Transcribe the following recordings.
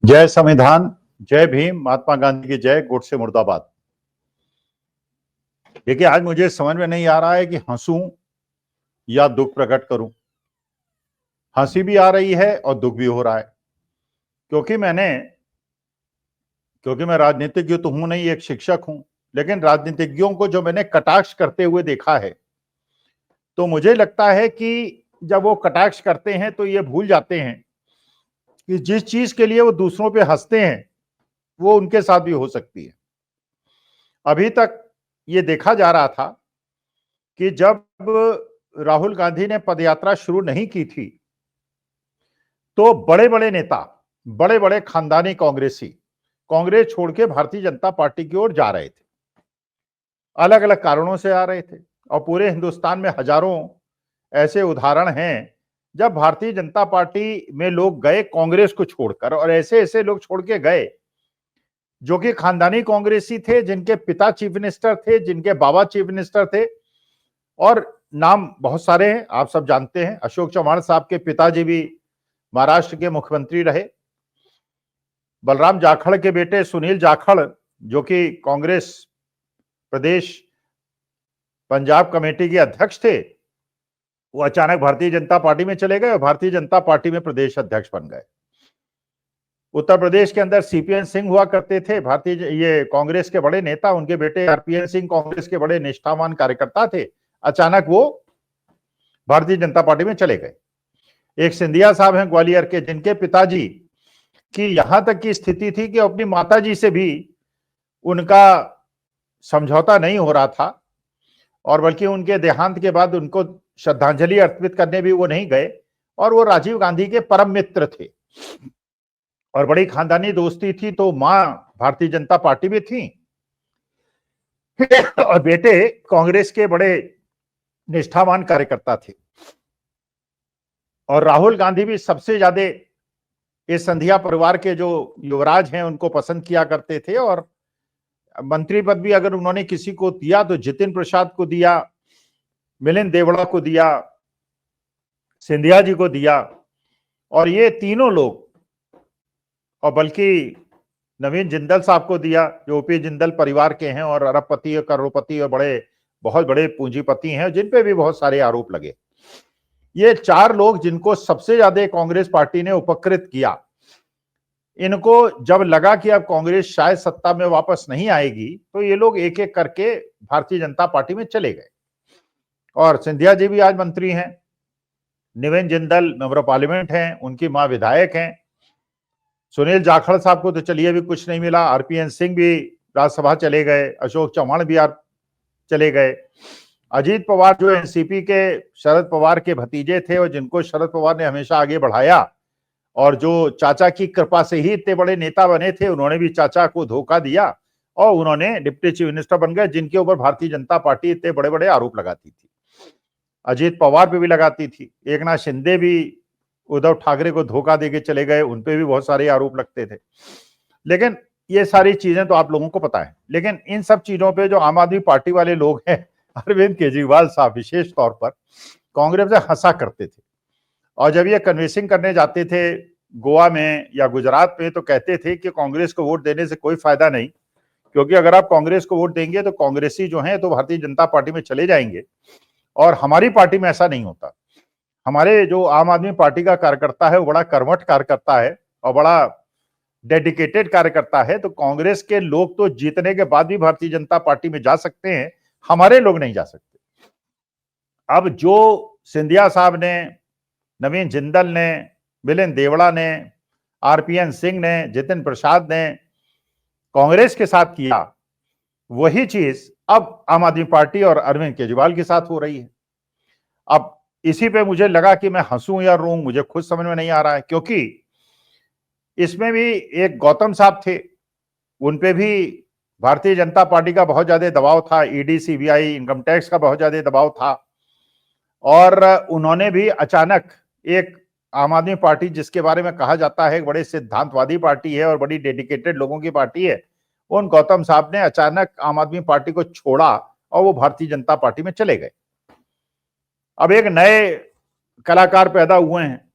जय संविधान, जय भीम, महात्मा गांधी की जय, गोडसे मुर्दाबाद। देखिए, आज मुझे समझ में नहीं आ रहा है कि हंसूं या दुख प्रकट करूं। हंसी भी आ रही है और दुख भी हो रहा है, क्योंकि मैं राजनीतिज्ञ तो हूं नहीं, एक शिक्षक हूं। लेकिन राजनीतिज्ञों को जो मैंने कटाक्ष करते हुए देखा है, तो मुझे लगता है कि जब वो कटाक्ष करते हैं तो ये भूल जाते हैं कि जिस चीज के लिए वो दूसरों पे हंसते हैं वो उनके साथ भी हो सकती है। अभी तक ये देखा जा रहा था कि जब राहुल गांधी ने पदयात्रा शुरू नहीं की थी, तो बड़े बड़े नेता, बड़े बड़े खानदानी कांग्रेसी कांग्रेस छोड़ के भारतीय जनता पार्टी की ओर जा रहे थे। अलग अलग कारणों से आ रहे थे, और पूरे हिंदुस्तान में हजारों ऐसे उदाहरण हैं जब भारतीय जनता पार्टी में लोग गए कांग्रेस को छोड़कर, और ऐसे ऐसे लोग छोड़ के गए जो कि खानदानी कांग्रेसी थे, जिनके पिता चीफ मिनिस्टर थे, जिनके बाबा चीफ मिनिस्टर थे, और नाम बहुत सारे हैं, आप सब जानते हैं। अशोक चव्हाण साहब के पिताजी भी महाराष्ट्र के मुख्यमंत्री रहे। बलराम जाखड़ के बेटे सुनील जाखड़, जो कि कांग्रेस प्रदेश पंजाब कमेटी के अध्यक्ष थे, वो अचानक भारतीय जनता पार्टी में चले गए और भारतीय जनता पार्टी में प्रदेश अध्यक्ष बन गए। उत्तर प्रदेश के अंदर सीपीएन सिंह हुआ करते थे, ये कांग्रेस के बड़े नेता, उनके बेटे आरपीएन सिंह कांग्रेस के बड़े निष्ठावान कार्यकर्ता थे। अचानक वो भारतीय जनता पार्टी में चले गए। एक सिंधिया साहब हैं ग्वालियर के, जिनके पिताजी की यहां तक की स्थिति थी कि अपनी माताजी से भी उनका समझौता नहीं हो रहा था, और बल्कि उनके देहांत के बाद उनको श्रद्धांजलि अर्पित करने भी वो नहीं गए। और वो राजीव गांधी के परम मित्र थे और बड़ी खानदानी दोस्ती थी, तो मां भारतीय जनता पार्टी में थी और बेटे कांग्रेस के बड़े निष्ठावान कार्यकर्ता थे। और राहुल गांधी भी सबसे ज्यादा इस संधिया परिवार के जो युवराज हैं उनको पसंद किया करते थे, और मंत्री पद भी अगर उन्होंने किसी को दिया तो जितिन प्रसाद को दिया, मिलिंद देवड़ा को दिया, सिंधिया जी को दिया। और ये तीनों लोग, और बल्कि नवीन जिंदल साहब को दिया, जो ओपी जिंदल परिवार के हैं और अरबपति और करोड़पति और बहुत बड़े पूंजीपति हैं, जिन पे भी बहुत सारे आरोप लगे। ये चार लोग जिनको सबसे ज्यादा कांग्रेस पार्टी ने उपकृत किया, इनको जब लगा कि अब कांग्रेस शायद सत्ता में वापस नहीं आएगी, तो ये लोग एक एक करके भारतीय जनता पार्टी में चले गए। और सिंधिया जी भी आज मंत्री हैं, नवीन जिंदल मेंबर ऑफ पार्लियामेंट हैं, उनकी मां विधायक हैं। सुनील जाखड़ साहब को तो चलिए भी कुछ नहीं मिला, आरपीएन सिंह भी राज्यसभा चले गए, अशोक चव्हाण भी चले गए। अजीत पवार जो एनसीपी के शरद पवार के भतीजे थे और जिनको शरद पवार ने हमेशा आगे बढ़ाया, और जो चाचा की कृपा से ही इतने बड़े नेता बने थे, उन्होंने भी चाचा को धोखा दिया और उन्होंने डिप्टी चीफ मिनिस्टर बन गए, जिनके ऊपर भारतीय जनता पार्टी इतने बड़े बड़े आरोप लगाती थी। अजीत पवार पे भी लगाती थी, एकनाथ शिंदे भी उद्धव ठाकरे को धोखा देके चले गए, उनपे भी बहुत सारे आरोप लगते थे। लेकिन ये सारी चीजें तो आप लोगों को पता है। लेकिन इन सब चीजों पे जो आम आदमी पार्टी वाले लोग हैं, अरविंद केजरीवाल साहब विशेष तौर पर कांग्रेस से हंसा करते थे। और जब ये कन्विंसिंग करने जाते थे गोवा में या गुजरात में, तो कहते थे कि कांग्रेस को वोट देने से कोई फायदा नहीं, क्योंकि अगर आप कांग्रेस को वोट देंगे तो कांग्रेसी जो हैं तो भारतीय जनता पार्टी में चले जाएंगे, और हमारी पार्टी में ऐसा नहीं होता। हमारे जो आम आदमी पार्टी का कार्यकर्ता है वो बड़ा कर्मठ कार्यकर्ता है और बड़ा डेडिकेटेड कार्यकर्ता है, तो कांग्रेस के लोग तो जीतने के बाद भी भारतीय जनता पार्टी में जा सकते हैं, हमारे लोग नहीं जा सकते। अब जो सिंधिया साहब ने, नवीन जिंदल ने, मिलिंद देवड़ा ने, आरपीएन सिंह ने, जितिन प्रसाद ने कांग्रेस के साथ किया, वही चीज अब आम आदमी पार्टी और अरविंद केजरीवाल के साथ हो रही है। अब इसी पे मुझे लगा कि मैं हंसूं या रोऊं, मुझे खुद समझ में नहीं आ रहा है, क्योंकि इसमें भी एक गौतम साहब थे, उनपे भी भारतीय जनता पार्टी का बहुत ज्यादा दबाव था, ईडी सीबीआई इनकम टैक्स का बहुत ज्यादा दबाव था, और उन्होंने भी अचानक एक आम आदमी पार्टी, जिसके बारे में कहा जाता है बड़े सिद्धांतवादी पार्टी है और बड़ी डेडिकेटेड लोगों की पार्टी है, उन गौतम साहब ने अचानक आम आदमी पार्टी को छोड़ा और वो भारतीय जनता पार्टी में चले गए। अब एक नए कलाकार पैदा हुए हैं,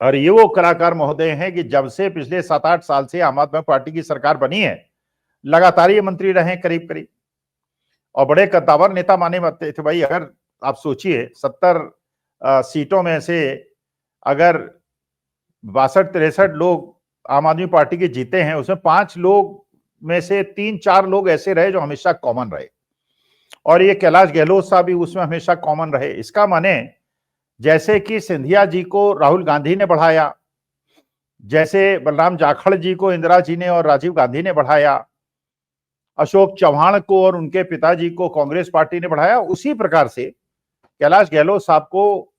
और ये वो कलाकार महोदय हैं कि जब से पिछले 7-8 साल से आम आदमी पार्टी की सरकार बनी है, लगातार ये मंत्री रहे हैं करीब करीब, और बड़े कद्दावर नेता माने जाते थे। भाई अगर आप सोचिए 70 सीटों में से अगर 62-63 लोग आम आदमी पार्टी के जीते हैं, उसमें 5 लोग में से 3-4 लोग ऐसे रहे जो हमेशा कॉमन रहे, और ये कैलाश गहलोत साहब भी उसमें हमेशा कॉमन रहे। इसका माने जैसे कि सिंधिया जी को राहुल गांधी ने बढ़ाया, जैसे बलराम जाखड़ जी को इंदिरा जी ने और राजीव गांधी ने बढ़ाया, अशोक चौहान को और उनके पिताजी को कांग्रेस पार्टी ने बढ़ाया, उसी प्रकार से कैलाश गहलोत साहब को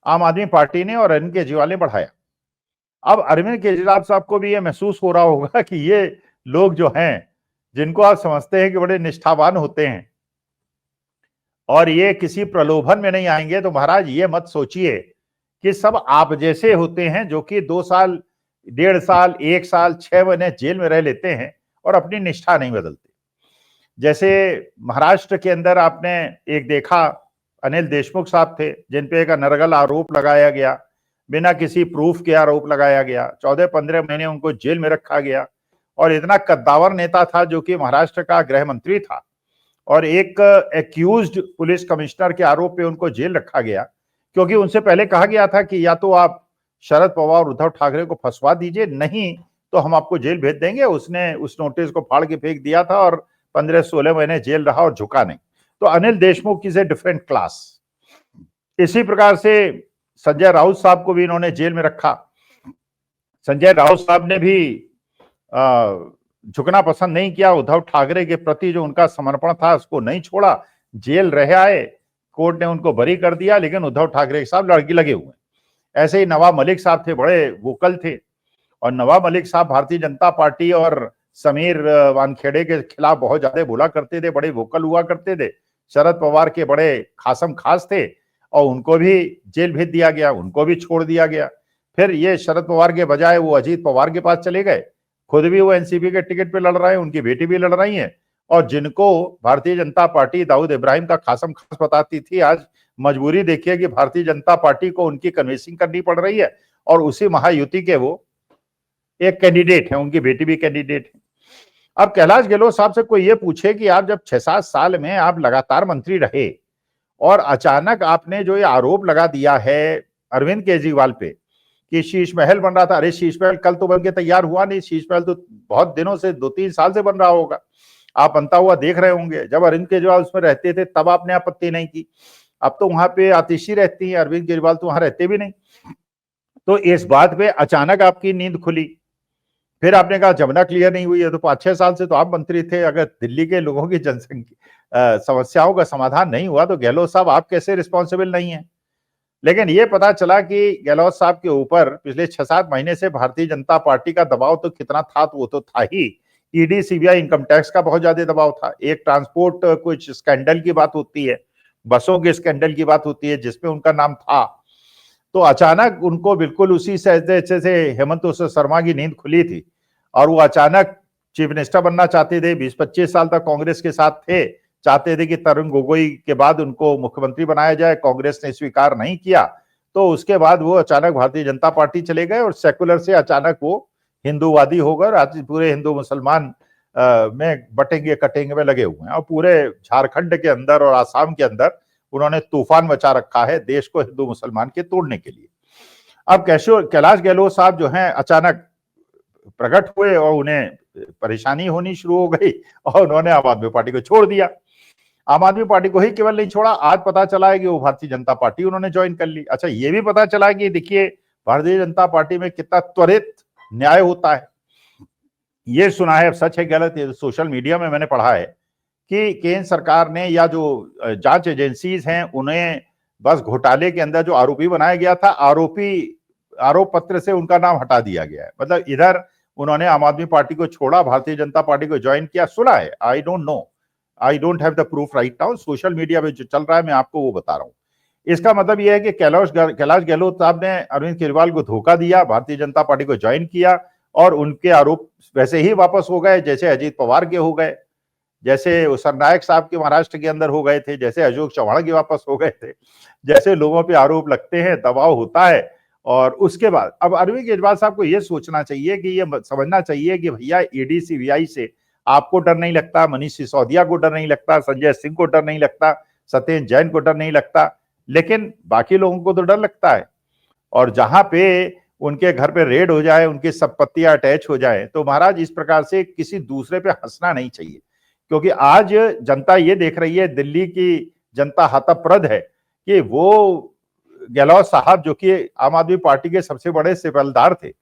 आम आदमी पार्टी ने और अरविंद केजरीवाल ने बढ़ाया। अब अरविंद केजरीवाल साहब को भी ये महसूस हो रहा होगा कि ये लोग जो हैं, जिनको आप समझते हैं कि बड़े निष्ठावान होते हैं और ये किसी प्रलोभन में नहीं आएंगे, तो महाराज ये मत सोचिए कि सब आप जैसे होते हैं जो कि 2 साल, 1.5 साल, 1 साल, 6 महीने जेल में रह लेते हैं और अपनी निष्ठा नहीं बदलते। जैसे महाराष्ट्र के अंदर आपने एक देखा, अनिल देशमुख साहब थे जिन पे एक अनर्गल आरोप लगाया गया, बिना किसी प्रूफ के आरोप लगाया गया, 14-15 महीने उनको जेल में रखा गया, और इतना कद्दावर नेता था जो कि महाराष्ट्र का गृह मंत्री था, और एक एक्यूज्ड पुलिस कमिश्नर के आरोप पे उनको जेल रखा गया, क्योंकि उनसे पहले कहा गया था कि या तो आप शरद पवार और उद्धव ठाकरे को फंसवा दीजिए, नहीं तो हम आपको जेल भेज देंगे। उसने उस नोटिस को फाड़ के फेंक दिया था और 15-16 महीने जेल रहा और झुका नहीं। तो Anil Deshmukh is a different class. इसी प्रकार से संजय राउत साहब को भी इन्होंने जेल में रखा। संजय राउत साहब ने भी झुकना पसंद नहीं किया, उद्धव ठाकरे के प्रति जो उनका समर्पण था उसको नहीं छोड़ा, जेल रह आए, कोर्ट ने उनको बरी कर दिया, लेकिन उद्धव ठाकरे के साथ लड़की लगे हुए। ऐसे ही नवाब मलिक साहब थे, बड़े वोकल थे, और नवाब मलिक साहब भारतीय जनता पार्टी और समीर वानखेड़े के खिलाफ बहुत ज्यादा बोला करते थे, बड़े वोकल हुआ करते थे, शरद पवार के बड़े खासम खास थे, और उनको भी जेल भेज दिया गया, उनको भी छोड़ दिया गया। फिर ये शरद पवार के बजाय वो अजीत पवार के पास चले गए, खुद भी वो एनसीपी के टिकट पे लड़ रहे हैं, उनकी बेटी भी लड़ रही है, और जिनको भारतीय जनता पार्टी दाऊद इब्राहिम का खासम खास बताती थी, आज मजबूरी देखिए कि भारतीय जनता पार्टी को उनकी कन्विंसिंग करनी पड़ रही है, और उसी महायुति के वो एक कैंडिडेट है, उनकी बेटी भी कैंडिडेट है। अब कैलाश गहलोत साहब से कोई ये पूछे कि आप जब 6-7 साल में आप लगातार मंत्री रहे और अचानक आपने जो ये आरोप लगा दिया है अरविंद केजरीवाल पे कि शीश महल बन रहा था, अरे शीश महल कल तो बन के तैयार हुआ नहीं, शीश महल तो बहुत दिनों से 2-3 साल से बन रहा होगा, आप बनता हुआ देख रहे होंगे। जब अरविंद केजरीवाल उसमें रहते थे तब आपने आपत्ति नहीं की, अब तो वहां पे आतिशी रहती है, अरविंद केजरीवाल तो वहां रहते भी नहीं। तो इस बात पे अचानक आपकी नींद खुली, फिर आपने कहा जमुना क्लियर नहीं हुई है, तो 5-6 साल से तो आप मंत्री थे, अगर दिल्ली के लोगों की जनसंख्या समस्याओं का समाधान नहीं हुआ तो गहलोत साहब आप कैसे रिस्पॉन्सिबल नहीं है। लेकिन ये पता चला कि गहलोत साहब के ऊपर पिछले 6-7 महीने से भारतीय जनता पार्टी का दबाव तो कितना था, तो वो तो था ही, ईडी सीबीआई इनकम टैक्स का बहुत ज्यादा दबाव था, एक ट्रांसपोर्ट कुछ स्कैंडल की बात होती है, बसों के स्कैंडल की बात होती है जिसमें उनका नाम था, तो अचानक उनको बिल्कुल उसी से हेमंत शर्मा की नींद खुली थी, और वो अचानक चीफ मिनिस्टर बनना चाहते थे, 20-25 साल तक कांग्रेस के साथ थे, चाहते थे कि तरुण गोगोई के बाद उनको मुख्यमंत्री बनाया जाए, कांग्रेस ने स्वीकार नहीं किया, तो उसके बाद वो अचानक भारतीय जनता पार्टी चले गए और सेकुलर से अचानक वो हिंदूवादी हो गए, आज पूरे हिंदू मुसलमान में बटेंगे कटेंगे में लगे हुए हैं, और पूरे झारखंड के अंदर और आसाम के अंदर उन्होंने तूफान मचा रखा है देश को हिंदू मुसलमान के तोड़ने के लिए। अब कैलाश गहलोत साहब जो हैं अचानक प्रकट हुए और उन्हें परेशानी होनी शुरू हो गई और उन्होंने आम आदमी पार्टी को छोड़ दिया। आम आदमी पार्टी को ही केवल नहीं छोड़ा, आज पता चला है कि वो भारतीय जनता पार्टी उन्होंने ज्वाइन कर ली। अच्छा, ये भी पता चला कि देखिए भारतीय जनता पार्टी में कितना त्वरित न्याय होता है। ये सुना है, अब सच है गलत, ये सोशल मीडिया में मैंने पढ़ा है कि केंद्र सरकार ने या जो जांच एजेंसीज हैं उन्हें बस घोटाले के अंदर जो आरोपी बनाया गया था, आरोप पत्र से उनका नाम हटा दिया गया है। मतलब इधर उन्होंने आम आदमी पार्टी को छोड़ा, भारतीय जनता पार्टी को ज्वाइन किया, सुना है, I don't know, I don't have the proof right now, social media में जो चल रहा है मैं आपको वो बता रहा हूँ। इसका मतलब यह है कि कैलाश गहलोत साहब ने अरविंद केजरीवाल को धोखा दिया, भारतीय जनता पार्टी को ज्वाइन किया, और उनके आरोप वैसे ही वापस हो गए जैसे अजीत पवार के हो गए, जैसे सरनायक साहब के महाराष्ट्र के अंदर हो गए थे, जैसे अशोक चौहान के वापस हो गए थे। जैसे लोगों पे आरोप लगते हैं, दबाव होता है, और उसके बाद अब अरविंद केजरीवाल साहब को यह सोचना चाहिए कि ये समझना चाहिए कि भैया ईडी सीबीआई से आपको डर नहीं लगता, मनीष सिसोदिया को डर नहीं लगता, संजय सिंह को डर नहीं लगता, सत्येंद्र जैन को डर नहीं लगता, लेकिन बाकी लोगों को तो डर लगता है। और जहां पे उनके घर पे रेड हो जाए, उनकी संपत्तियां अटैच हो जाए, तो महाराज इस प्रकार से किसी दूसरे पे हंसना नहीं चाहिए, क्योंकि आज जनता ये देख रही है, दिल्ली की जनता हतप्रद है कि वो गहलोत साहब जो कि आम आदमी पार्टी के सबसे बड़े सिपहलदार थे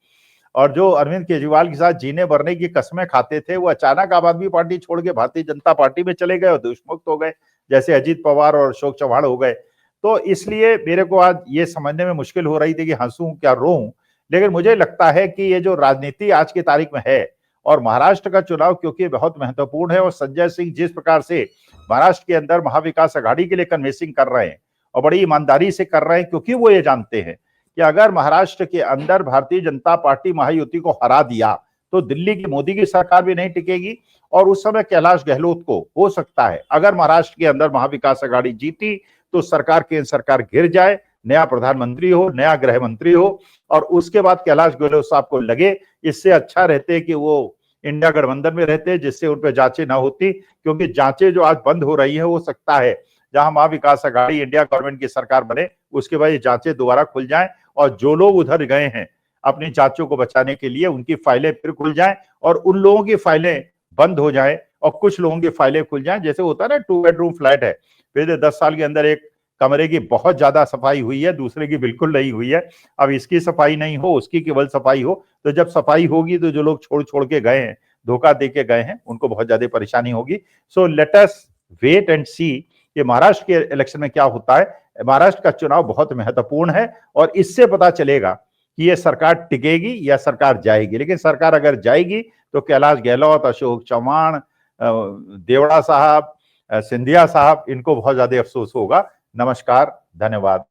और जो अरविंद केजरीवाल के साथ जीने मरने की कस्में खाते थे, वो अचानक आम आदमी पार्टी छोड़ के भारतीय जनता पार्टी में चले गए और देशमुक्त हो गए, जैसे अजीत पवार और अशोक चव्हाण हो गए। तो इसलिए मेरे को आज ये समझने में मुश्किल हो रही थी कि हंसूं क्या रोऊं, लेकिन मुझे लगता है कि ये जो राजनीति आज की तारीख में है और महाराष्ट्र का चुनाव क्योंकि बहुत महत्वपूर्ण है और संजय सिंह जिस प्रकार से महाराष्ट्र के अंदर महाविकास आघाड़ी के लिए कन्वेंसिंग कर रहे हैं और बड़ी ईमानदारी से कर रहे हैं, क्योंकि वो ये जानते हैं कि अगर महाराष्ट्र के अंदर भारतीय जनता पार्टी महायुति को हरा दिया तो दिल्ली की मोदी की सरकार भी नहीं टिकेगी और उस समय कैलाश गहलोत को हो सकता है अगर महाराष्ट्र के अंदर महाविकास आघाड़ी जीती तो सरकार, केंद्र सरकार गिर जाए, नया प्रधानमंत्री हो, नया गृह मंत्री हो और उसके बाद कैलाश गहलोत साहब को लगे इससे अच्छा रहते कि वो इंडिया गठबंधन में रहते, जिससे उन पर जांचें ना होती, क्योंकि जांचें जो आज बंद हो रही है हो सकता है जहां महाविकास आघाड़ी इंडिया गवर्नमेंट की सरकार बने उसके बाद ये जांचें दोबारा खुल जाएं और जो लोग उधर गए हैं अपनी जांचों को बचाने के लिए उनकी फाइलें फिर खुल जाएं और उन लोगों की फाइलें बंद हो जाएं और कुछ लोगों की फाइलें खुल जाएं। जैसे होता है ना, 2 बेडरूम फ्लैट है, पिछले 10 साल के अंदर एक कमरे की बहुत ज्यादा सफाई हुई है, दूसरे की बिल्कुल नहीं हुई है, अब इसकी सफाई नहीं हो, उसकी केवल सफाई हो, तो जब सफाई होगी तो जो लोग छोड़ छोड़ के गए हैं, धोखा दे के गए हैं, उनको बहुत ज्यादा परेशानी होगी। So let us wait and see कि महाराष्ट्र के इलेक्शन में क्या होता है। महाराष्ट्र का चुनाव बहुत महत्वपूर्ण है और इससे पता चलेगा कि ये सरकार टिकेगी या सरकार जाएगी। लेकिन सरकार अगर जाएगी तो कैलाश गहलोत, अशोक चव्हाण, देवड़ा साहब, सिंधिया साहब, इनको बहुत ज्यादा अफसोस होगा। नमस्कार, धन्यवाद।